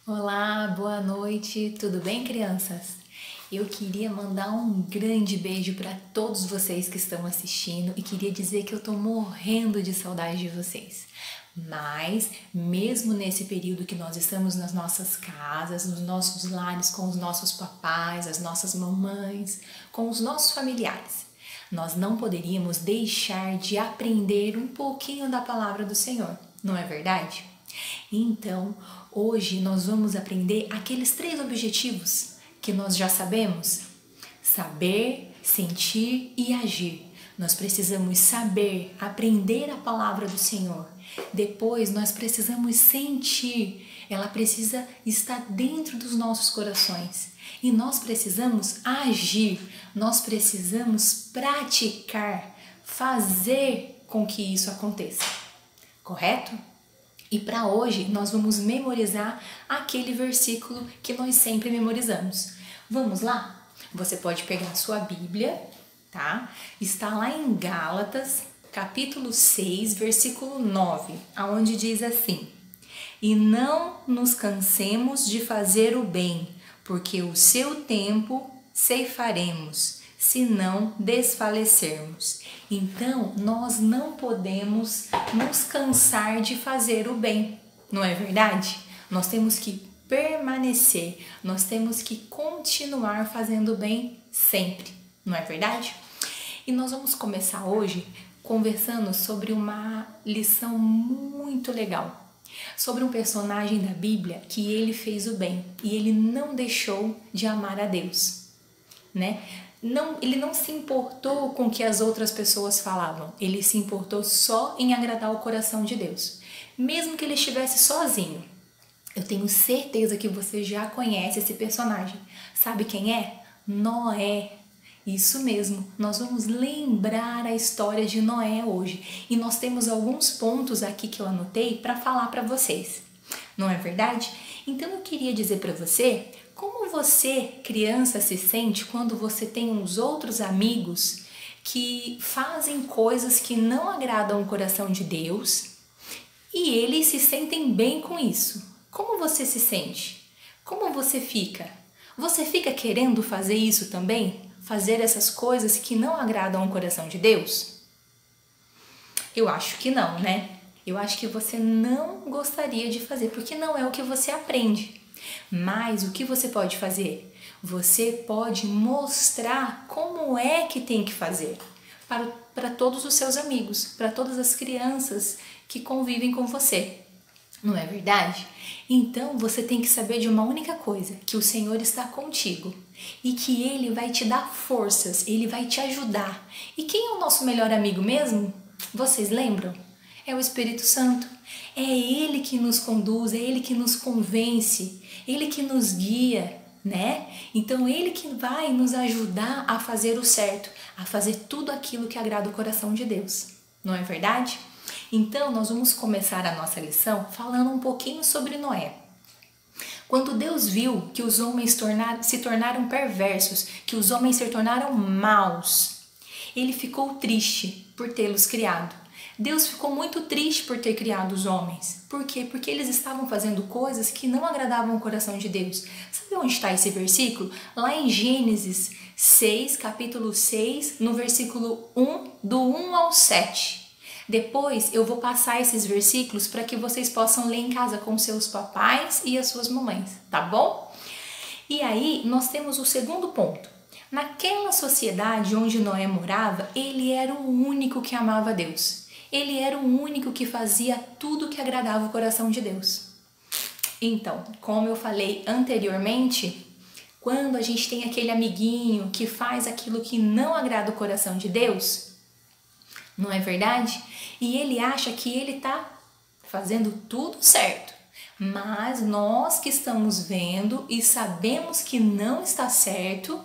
Olá, boa noite, tudo bem, crianças? Eu queria mandar um grande beijo para todos vocês que estão assistindo e queria dizer que eu tô morrendo de saudade de vocês. Mas, mesmo nesse período que nós estamos nas nossas casas, nos nossos lares, com os nossos papais, as nossas mamães, com os nossos familiares, nós não poderíamos deixar de aprender um pouquinho da palavra do Senhor, não é verdade? Então, hoje nós vamos aprender aqueles 3 objetivos que nós já sabemos: saber, sentir e agir. Nós precisamos saber, aprender a palavra do Senhor. Depois nós precisamos sentir, ela precisa estar dentro dos nossos corações. E nós precisamos agir, nós precisamos praticar, fazer com que isso aconteça. Correto? E para hoje nós vamos memorizar aquele versículo que nós sempre memorizamos. Vamos lá? Você pode pegar sua Bíblia, tá? Está lá em Gálatas, capítulo 6, versículo 9, aonde diz assim: "E não nos cansemos de fazer o bem, porque o seu tempo ceifaremos, se não desfalecermos." Então, nós não podemos nos cansar de fazer o bem, não é verdade? Nós temos que permanecer, nós temos que continuar fazendo o bem sempre, não é verdade? E nós vamos começar hoje conversando sobre uma lição muito legal, sobre um personagem da Bíblia que ele fez o bem e ele não deixou de amar a Deus, né? Ele não se importou com o que as outras pessoas falavam, ele se importou só em agradar o coração de Deus, mesmo que ele estivesse sozinho. Eu tenho certeza que você já conhece esse personagem. Sabe quem é? Noé. Isso mesmo, nós vamos lembrar a história de Noé hoje. E nós temos alguns pontos aqui que eu anotei para falar para vocês. Não é verdade? Então eu queria dizer para você como você, criança, se sente quando você tem uns outros amigos que fazem coisas que não agradam o coração de Deus e eles se sentem bem com isso. Como você se sente? Como você fica? Você fica querendo fazer isso também? Fazer essas coisas que não agradam o coração de Deus? Eu acho que não, né? Eu acho que você não gostaria de fazer, porque não é o que você aprende. Mas o que você pode fazer? Você pode mostrar como é que tem que fazer para todos os seus amigos, para todas as crianças que convivem com você. Não é verdade? Então você tem que saber de uma única coisa, que o Senhor está contigo e que Ele vai te dar forças, Ele vai te ajudar. E quem é o nosso melhor amigo mesmo? Vocês lembram? É o Espírito Santo. É Ele que nos conduz, é Ele que nos convence, Ele que nos guia, né? Então Ele que vai nos ajudar a fazer o certo, a fazer tudo aquilo que agrada o coração de Deus. Não é verdade? Então, nós vamos começar a nossa lição falando um pouquinho sobre Noé. Quando Deus viu que os homens se tornaram perversos, que os homens se tornaram maus, Ele ficou triste por tê-los criado. Deus ficou muito triste por ter criado os homens. Por quê? Porque eles estavam fazendo coisas que não agradavam o coração de Deus. Sabe onde está esse versículo? Lá em Gênesis 6, capítulo 6, no versículo 1, do 1 ao 7. Depois eu vou passar esses versículos para que vocês possam ler em casa com seus papais e as suas mamães, tá bom? E aí nós temos o segundo ponto. Naquela sociedade onde Noé morava, ele era o único que amava Deus. Ele era o único que fazia tudo que agradava o coração de Deus. Então, como eu falei anteriormente, quando a gente tem aquele amiguinho que faz aquilo que não agrada o coração de Deus, não é verdade? E ele acha que ele está fazendo tudo certo. Mas nós que estamos vendo e sabemos que não está certo,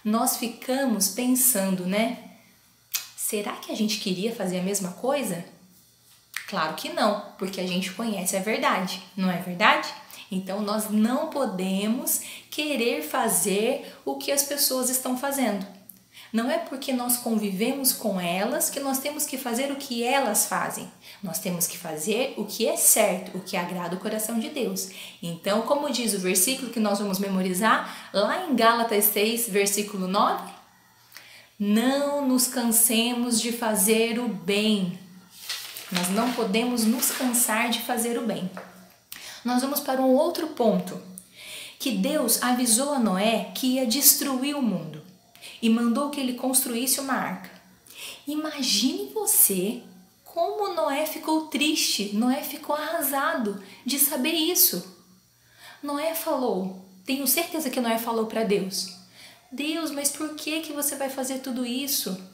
nós ficamos pensando, né? Será que a gente queria fazer a mesma coisa? Claro que não, porque a gente conhece a verdade, não é verdade? Então nós não podemos querer fazer o que as pessoas estão fazendo. Não é porque nós convivemos com elas que nós temos que fazer o que elas fazem. Nós temos que fazer o que é certo, o que agrada o coração de Deus. Então, como diz o versículo que nós vamos memorizar, lá em Gálatas 6, versículo 9, não nos cansemos de fazer o bem. Nós não podemos nos cansar de fazer o bem. Nós vamos para um outro ponto, que Deus avisou a Noé que ia destruir o mundo e mandou que ele construísse uma arca. Imagine você como Noé ficou triste, Noé ficou arrasado de saber isso. Noé falou, tenho certeza que Noé falou para Deus, Deus, mas por que você vai fazer tudo isso?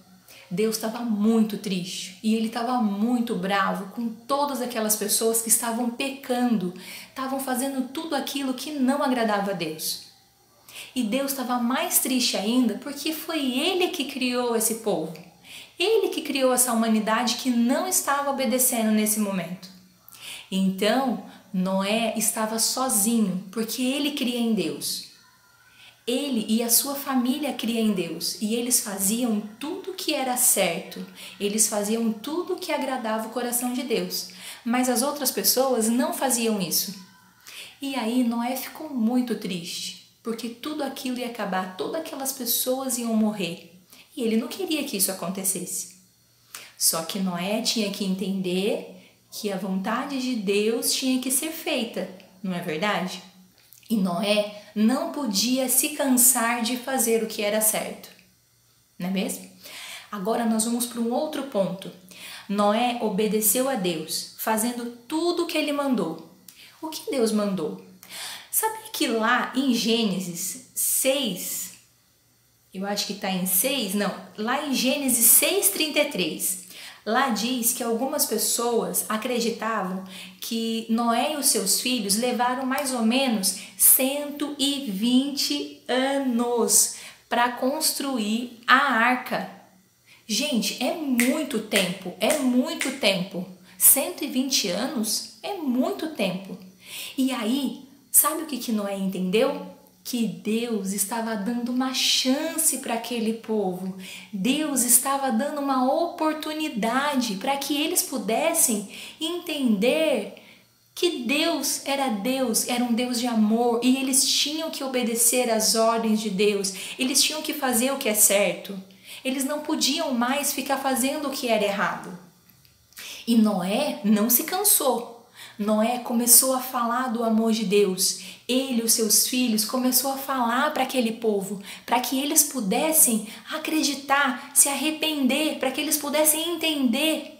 Deus estava muito triste e ele estava muito bravo com todas aquelas pessoas que estavam pecando, estavam fazendo tudo aquilo que não agradava a Deus. E Deus estava mais triste ainda porque foi ele que criou esse povo. Ele que criou essa humanidade que não estava obedecendo nesse momento. Então, Noé estava sozinho porque ele cria em Deus. Ele e a sua família criam em Deus e eles faziam tudo que era certo, eles faziam tudo que agradava o coração de Deus, mas as outras pessoas não faziam isso. E aí Noé ficou muito triste, porque tudo aquilo ia acabar, todas aquelas pessoas iam morrer e ele não queria que isso acontecesse. Só que Noé tinha que entender que a vontade de Deus tinha que ser feita, não é verdade? E Noé não podia se cansar de fazer o que era certo, não é mesmo? Agora nós vamos para um outro ponto. Noé obedeceu a Deus, fazendo tudo o que ele mandou. O que Deus mandou? Sabe que lá em Gênesis 6, eu acho que está em 6, não, lá em Gênesis 6:33, lá diz que algumas pessoas acreditavam que Noé e os seus filhos levaram mais ou menos 120 anos para construir a arca. Gente, é muito tempo, é muito tempo. 120 anos é muito tempo. E aí, sabe o que Noé entendeu? Que Deus estava dando uma chance para aquele povo. Deus estava dando uma oportunidade para que eles pudessem entender que Deus, era um Deus de amor e eles tinham que obedecer às ordens de Deus. Eles tinham que fazer o que é certo. Eles não podiam mais ficar fazendo o que era errado. E Noé não se cansou. Noé começou a falar do amor de Deus. Ele e os seus filhos começou a falar para aquele povo, para que eles pudessem acreditar, se arrepender, para que eles pudessem entender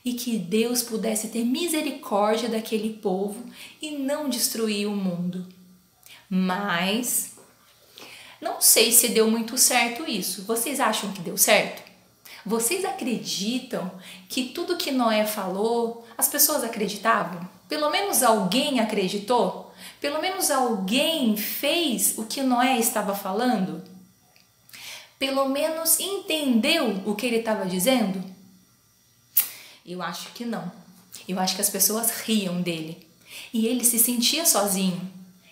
e que Deus pudesse ter misericórdia daquele povo e não destruir o mundo. Mas não sei se deu muito certo isso. Vocês acham que deu certo? Vocês acreditam que tudo que Noé falou, as pessoas acreditavam? Pelo menos alguém acreditou? Pelo menos alguém fez o que Noé estava falando? Pelo menos entendeu o que ele estava dizendo? Eu acho que não. Eu acho que as pessoas riam dele. E ele se sentia sozinho.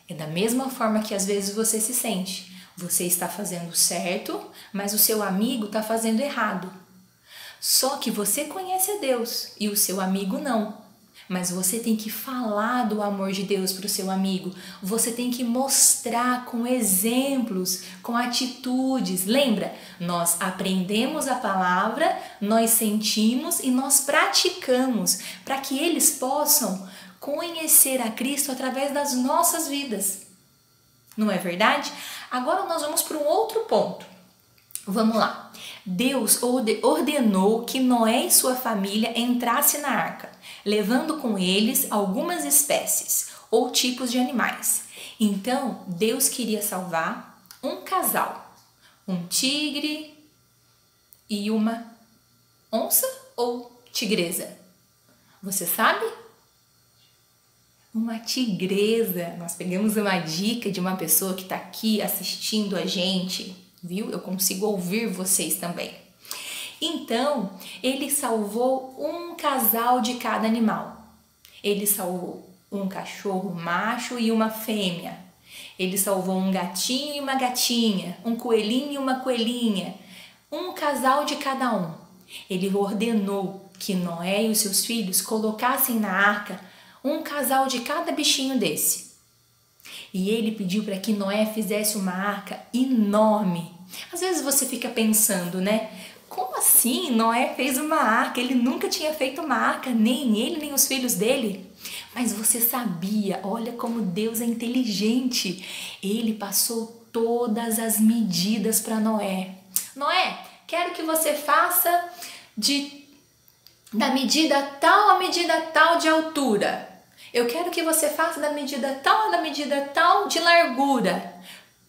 É da mesma forma que às vezes você se sente. Você está fazendo certo, mas o seu amigo está fazendo errado. Só que você conhece a Deus e o seu amigo não. Mas você tem que falar do amor de Deus para o seu amigo. Você tem que mostrar com exemplos, com atitudes. Lembra? Nós aprendemos a palavra, nós sentimos e nós praticamos para que eles possam conhecer a Cristo através das nossas vidas. Não é verdade? Agora nós vamos para um outro ponto. Vamos lá. Deus ordenou que Noé e sua família entrassem na arca, levando com eles algumas espécies ou tipos de animais. Então, Deus queria salvar um casal, um tigre e uma onça ou tigresa. Você sabe? Uma tigresa. Nós pegamos uma dica de uma pessoa que está aqui assistindo a gente, viu? Eu consigo ouvir vocês também. Então, ele salvou um casal de cada animal. Ele salvou um cachorro macho e uma fêmea. Ele salvou um gatinho e uma gatinha, um coelhinho e uma coelhinha, um casal de cada um. Ele ordenou que Noé e os seus filhos colocassem na arca um casal de cada bichinho desse. E ele pediu para que Noé fizesse uma arca enorme. Às vezes você fica pensando, né? Como assim Noé fez uma arca? Ele nunca tinha feito uma arca, nem ele, nem os filhos dele. Mas você sabia, olha como Deus é inteligente. Ele passou todas as medidas para Noé. Noé, quero que você faça da medida tal a medida tal de altura. Eu quero que você faça da medida tal de largura.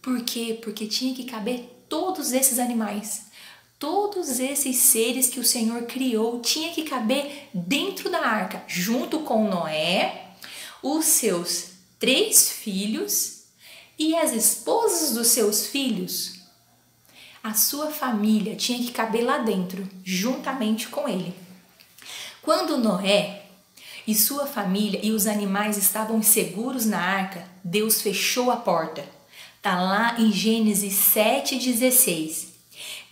Por quê? Porque tinha que caber todos esses animais. Todos esses seres que o Senhor criou tinha que caber dentro da arca, junto com Noé, os seus 3 filhos e as esposas dos seus filhos. A sua família tinha que caber lá dentro, juntamente com ele. Quando Noé e sua família e os animais estavam seguros na arca, Deus fechou a porta. Está lá em Gênesis 7,16.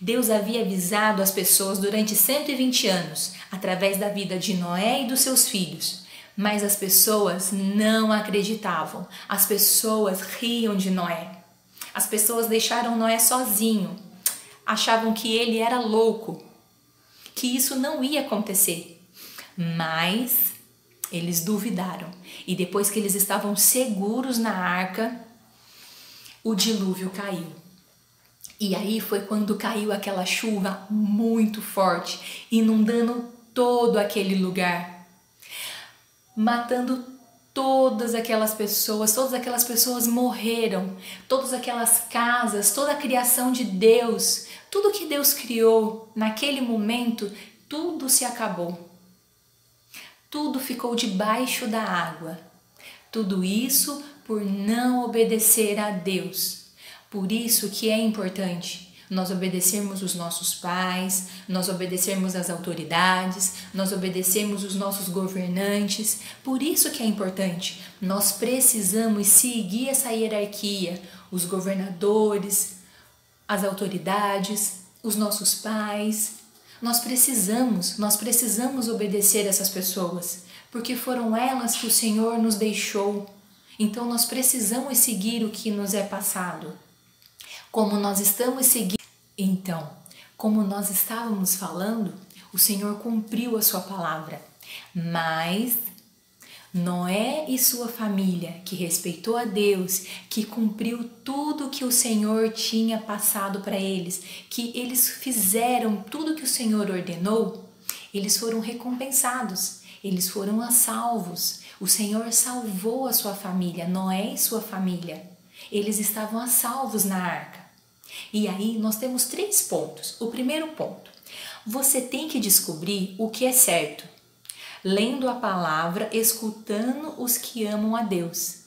Deus havia avisado as pessoas durante 120 anos, através da vida de Noé e dos seus filhos. Mas as pessoas não acreditavam. As pessoas riam de Noé. As pessoas deixaram Noé sozinho. Achavam que ele era louco, que isso não ia acontecer. Mas eles duvidaram. E depois que eles estavam seguros na arca, o dilúvio caiu. E aí foi quando caiu aquela chuva muito forte, inundando todo aquele lugar, matando todas aquelas pessoas morreram, todas aquelas casas, toda a criação de Deus, tudo que Deus criou naquele momento, tudo se acabou. Tudo ficou debaixo da água. Tudo isso por não obedecer a Deus. Por isso que é importante nós obedecermos os nossos pais, nós obedecermos as autoridades, nós obedecermos os nossos governantes. Por isso que é importante. Nós precisamos seguir essa hierarquia, os governadores, as autoridades, os nossos pais. Nós precisamos obedecer essas pessoas, porque foram elas que o Senhor nos deixou. Então nós precisamos seguir o que nos é passado. Como nós estávamos falando, o Senhor cumpriu a sua palavra. Mas Noé e sua família, que respeitou a Deus, que cumpriu tudo que o Senhor tinha passado para eles, que eles fizeram tudo que o Senhor ordenou, eles foram recompensados, eles foram salvos. O Senhor salvou a sua família, Noé e sua família. Eles estavam salvos na arca. E aí nós temos 3 pontos. O primeiro ponto, você tem que descobrir o que é certo, lendo a palavra, escutando os que amam a Deus.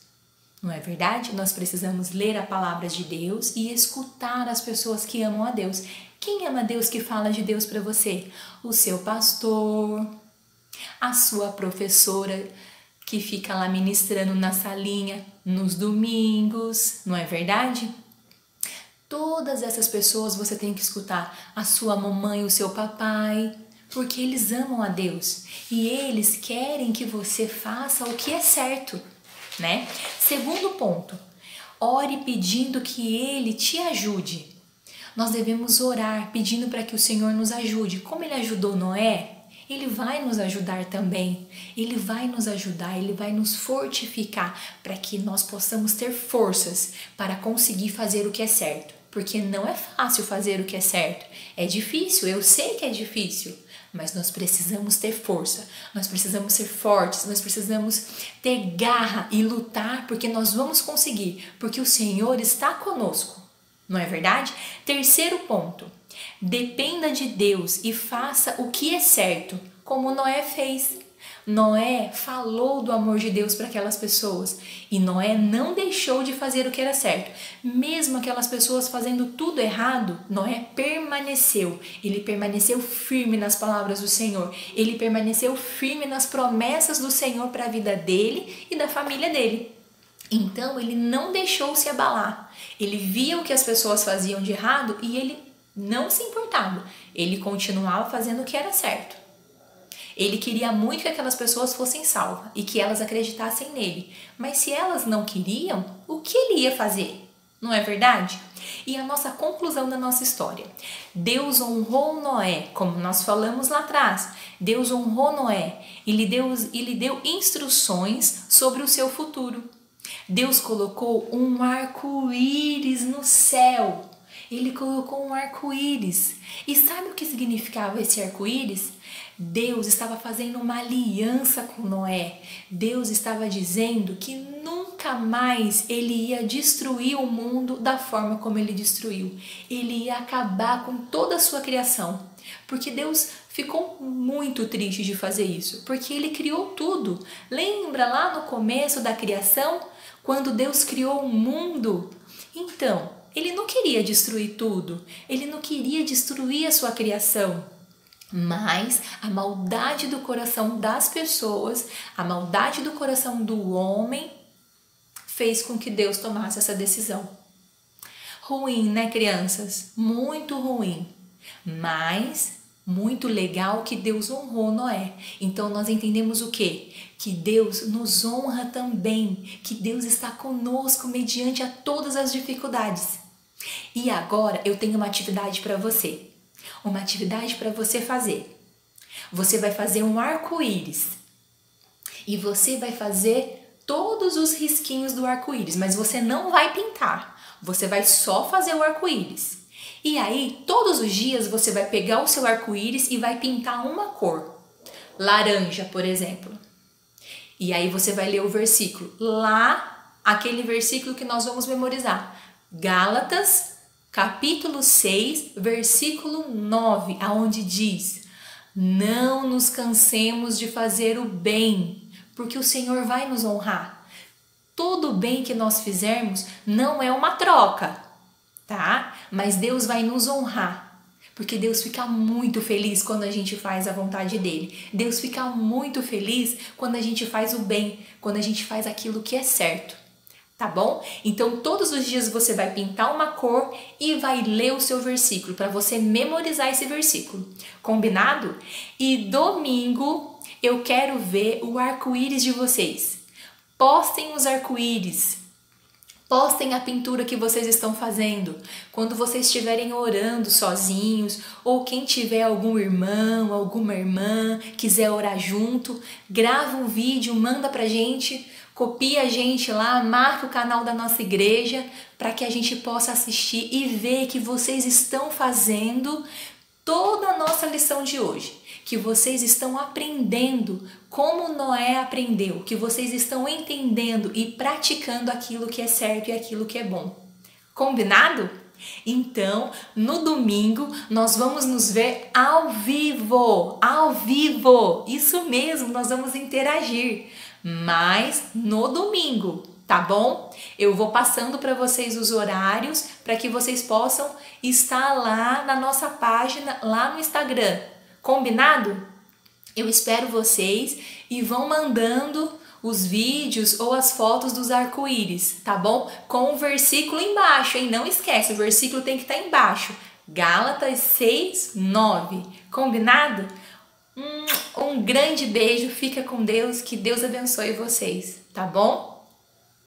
Não é verdade? Nós precisamos ler a palavra de Deus e escutar as pessoas que amam a Deus. Quem ama a Deus que fala de Deus para você? O seu pastor, a sua professora que fica lá ministrando na salinha nos domingos, não é verdade? Todas essas pessoas você tem que escutar, a sua mamãe, o seu papai, porque eles amam a Deus e eles querem que você faça o que é certo, né? Segundo ponto, ore pedindo que Ele te ajude. Nós devemos orar pedindo para que o Senhor nos ajude. Como Ele ajudou Noé, Ele vai nos ajudar também. Ele vai nos ajudar, Ele vai nos fortificar para que nós possamos ter forças para conseguir fazer o que é certo. Porque não é fácil fazer o que é certo. É difícil, eu sei que é difícil. Mas nós precisamos ter força, nós precisamos ser fortes, nós precisamos ter garra e lutar, porque nós vamos conseguir, porque o Senhor está conosco, não é verdade? Terceiro ponto, dependa de Deus e faça o que é certo, como Noé fez. Noé falou do amor de Deus para aquelas pessoas e Noé não deixou de fazer o que era certo. Mesmo aquelas pessoas fazendo tudo errado, Noé permaneceu. Ele permaneceu firme nas palavras do Senhor. Ele permaneceu firme nas promessas do Senhor para a vida dele e da família dele. Então ele não deixou se abalar. Ele via o que as pessoas faziam de errado e ele não se importava. Ele continuava fazendo o que era certo. Ele queria muito que aquelas pessoas fossem salvas e que elas acreditassem nele. Mas se elas não queriam, o que ele ia fazer? Não é verdade? E a nossa conclusão da nossa história. Deus honrou Noé, como nós falamos lá atrás. Deus honrou Noé e lhe deu instruções sobre o seu futuro. Deus colocou um arco-íris no céu. Ele colocou um arco-íris. E sabe o que significava esse arco-íris? Deus estava fazendo uma aliança com Noé. Deus estava dizendo que nunca mais ele ia destruir o mundo da forma como ele destruiu. Ele ia acabar com toda a sua criação. Porque Deus ficou muito triste de fazer isso. Porque ele criou tudo. Lembra lá no começo da criação? Quando Deus criou o mundo? Então, ele não queria destruir tudo. Ele não queria destruir a sua criação. Mas a maldade do coração das pessoas, a maldade do coração do homem, fez com que Deus tomasse essa decisão. Ruim, né, crianças? Muito ruim. Mas muito legal que Deus honrou Noé. Então nós entendemos o quê? Que Deus nos honra também, que Deus está conosco mediante a todas as dificuldades. E agora eu tenho uma atividade para você. Uma atividade para você fazer. Você vai fazer um arco-íris. E você vai fazer todos os risquinhos do arco-íris, mas você não vai pintar. Você vai só fazer o arco-íris. E aí, todos os dias você vai pegar o seu arco-íris e vai pintar uma cor. Laranja, por exemplo. E aí você vai ler o versículo. Lá, aquele versículo que nós vamos memorizar. Gálatas, capítulo 6, versículo 9, aonde diz: não nos cansemos de fazer o bem, porque o Senhor vai nos honrar. Todo o bem que nós fizermos não é uma troca, tá? Mas Deus vai nos honrar, porque Deus fica muito feliz quando a gente faz a vontade dele. Deus fica muito feliz quando a gente faz o bem, quando a gente faz aquilo que é certo. Tá bom? Então todos os dias você vai pintar uma cor e vai ler o seu versículo para você memorizar esse versículo. Combinado? E domingo eu quero ver o arco-íris de vocês. Postem os arco-íris. Postem a pintura que vocês estão fazendo. Quando vocês estiverem orando sozinhos, ou quem tiver algum irmão, alguma irmã, quiser orar junto, grava um vídeo, manda pra gente. Copia a gente lá, marca o canal da nossa igreja para que a gente possa assistir e ver que vocês estão fazendo toda a nossa lição de hoje. Que vocês estão aprendendo como Noé aprendeu, que vocês estão entendendo e praticando aquilo que é certo e aquilo que é bom. Combinado? Então, no domingo, nós vamos nos ver ao vivo, isso mesmo, nós vamos interagir. Mas no domingo, tá bom? Eu vou passando para vocês os horários para que vocês possam estar lá na nossa página, lá no Instagram. Combinado? Eu espero vocês e vão mandando os vídeos ou as fotos dos arco-íris, tá bom? Com o versículo embaixo, hein? Não esquece, o versículo tem que estar embaixo. Gálatas 6, 9. Combinado? Um grande beijo, fica com Deus, que Deus abençoe vocês, tá bom?